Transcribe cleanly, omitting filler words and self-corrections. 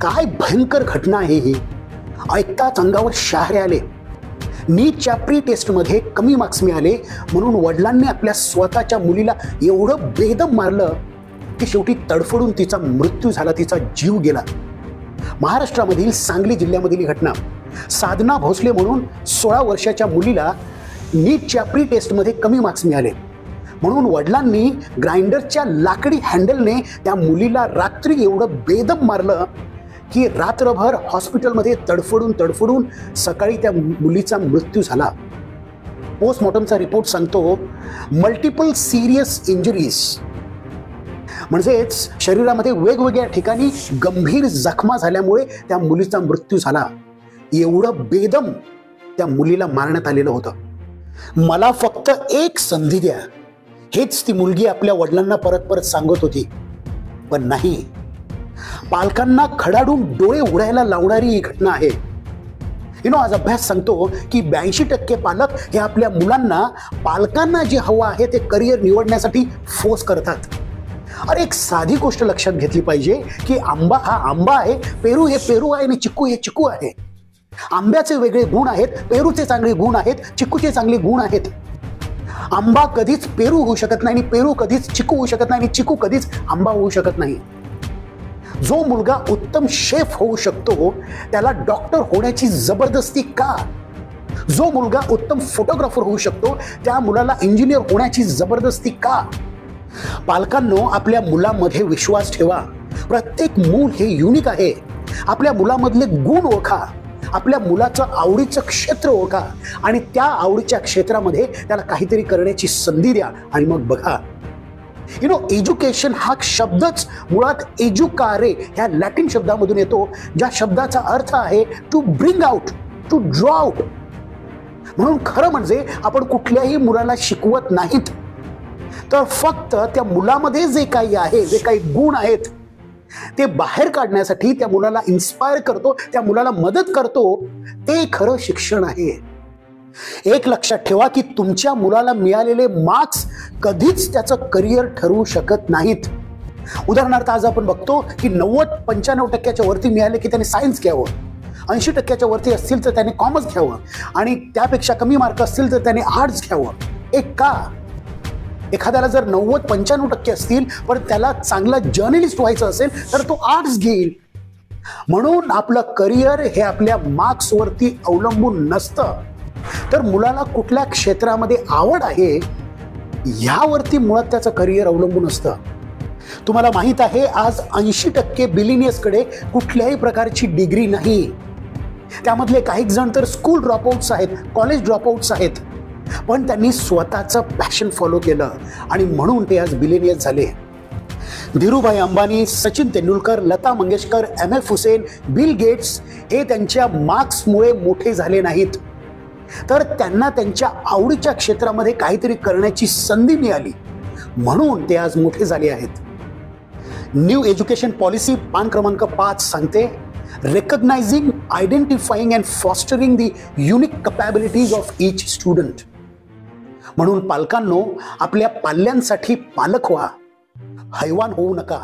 काय भयंकर घटना आहे ही. ऐकताच अंगावर शहारे आले. नीटच्या प्री टेस्टमध्ये कमी मार्क्स मिळाले म्हणून वडिलांनी आपल्या स्वतःच्या मुलीला एवढं बेदम मारलं की शेवटी तडफडून तिचा मृत्यू झाला, तिचा जीव गेला. महाराष्ट्रामधील सांगली जिल्ह्यामधील ही घटना. साधना भोसले म्हणून 16 वर्षाच्या मुलीला नीटच्या प्री टेस्टमध्ये कमी मार्क्स मिळाले म्हणून वडिलांनी ग्राइंडरच्या लाकडी हँडलने त्या मुलीला रात्री एवढं बेदम मारलं की रात्रभर हॉस्पिटलमध्ये तडफडून सकाळी त्या मुलीचा मृत्यू झाला. पोस्टमॉर्टमचा रिपोर्ट सांगतो मल्टिपल सिरियस इंजुरीज, म्हणजेच शरीरामध्ये वेगवेगळ्या ठिकाणी गंभीर जखमा झाल्यामुळे त्या मुलीचा मृत्यू झाला. एवढं बेदम त्या मुलीला मारण्यात आलेलं होतं. मला फक्त एक संधी द्या, हेच ती मुलगी आपल्या वडिलांना परत परत सांगत होती. पण नाही, पालकांना खडाडून डोळे उघडायला लावणारी ही घटना आहे. आज अभ्यास सांगतो की 82% पालक हे आपल्या मुलांना पालकांना जे हवं आहे ते करिअर निवडण्यासाठी फोर्स करतात. अरे एक साधी गोष्ट लक्षात घेतली पाहिजे की आंबा हा आंबा आहे, पेरू हे पेरू आहे आणि चिक्कू हे चिक्कू आहे. आंब्याचे वेगळे गुण आहेत, पेरूचे चांगले गुण आहेत, चिक्कूचे चांगले गुण आहेत. आंबा कधीच पेरू होऊ शकत नाही आणि पेरू कधीच चिक्कू होऊ शकत नाही आणि चिक्कू कधीच आंबा होऊ शकत नाही. जो मुलगा उत्तम शेफ होऊ शकतो त्याला डॉक्टर होण्याची जबरदस्ती का? जो मुलगा उत्तम फोटोग्राफर होऊ शकतो त्या मुलाला इंजिनियर होण्याची जबरदस्ती का? पालकांनो, आपल्या मुलामध्ये विश्वास ठेवा. प्रत्येक मूल हे युनिक आहे. आपल्या मुलामधले गुण ओळखा, आपल्या मुलाचं आवडीचं क्षेत्र ओळखा आणि त्या आवडीच्या क्षेत्रामध्ये त्याला काहीतरी करण्याची संधी द्या आणि मग बघा. एज्युकेशन हा शब्दच मुळात एज्युकारे ह्या लॅटिन शब्दामधून येतो, ज्या शब्दाचा अर्थ आहे to bring out, to draw out. म्हणून खरं म्हणजे आपण कुठल्याही मुलाला शिकवत नाहीत, तर फक्त त्या मुलामध्ये जे काही आहे, जे काही गुण आहेत ते बाहेर काढण्यासाठी त्या मुलाला इन्स्पायर करतो, त्या मुलाला मदत करतो. ते खरं शिक्षण आहे. एक लक्षात ठेवा की तुमच्या मुलाला मिळालेले मार्क्स कधीच त्याचं करिअर ठरवू शकत नाहीत. उदाहरणार्थ आज आपण बघतो की 90-95% वरती मिळाले की त्याने सायन्स घ्यावं, 80% वरती असतील तर त्याने कॉमर्स घ्यावं आणि त्यापेक्षा कमी मार्क असतील तर त्याने आर्ट्स घ्यावं. एक का? एखाद्याला जर 90-95% असतील पण त्याला चांगला जर्नलिस्ट व्हायचं असेल तर तो आर्ट्स घेईल. म्हणून आपलं करिअर हे आपल्या मार्क्सवरती अवलंबून नसतं, तर मुलाला कुठल्या क्षेत्रामध्ये आवड आहे यावरती मुळात त्याचं करिअर अवलंबून असतं. तुम्हाला माहित आहे आज 80% बिलिनियर्सकडे कुठल्याही प्रकारची डिग्री नाही. त्यामधले काही जण तर स्कूल ड्रॉपआउट्स आहेत, कॉलेज ड्रॉपआउट्स आहेत, पण त्यांनी स्वतःचं पॅशन फॉलो केलं आणि म्हणून ते आज बिलिनियर्स झाले. Dhirubhai Ambani, Sachin Tendulkar, Lata Mangeshkar, MF Husain, Bill Gates हे त्यांच्या मार्क्समुळे मोठे झाले नाहीत, तर त्यांना त्यांच्या आवडीच्या क्षेत्रामध्ये काहीतरी करण्याची संधी मिळाली म्हणून ते आज मोठे झाले आहेत. न्यू एज्युकेशन पॉलिसी पान क्रमांक 5 सांगते recognising, identifying and fostering the unique capabilities of each student. म्हणून पालकांनो, आपल्या पाल्यांसाठी पालक व्हा, हैवान होऊ नका.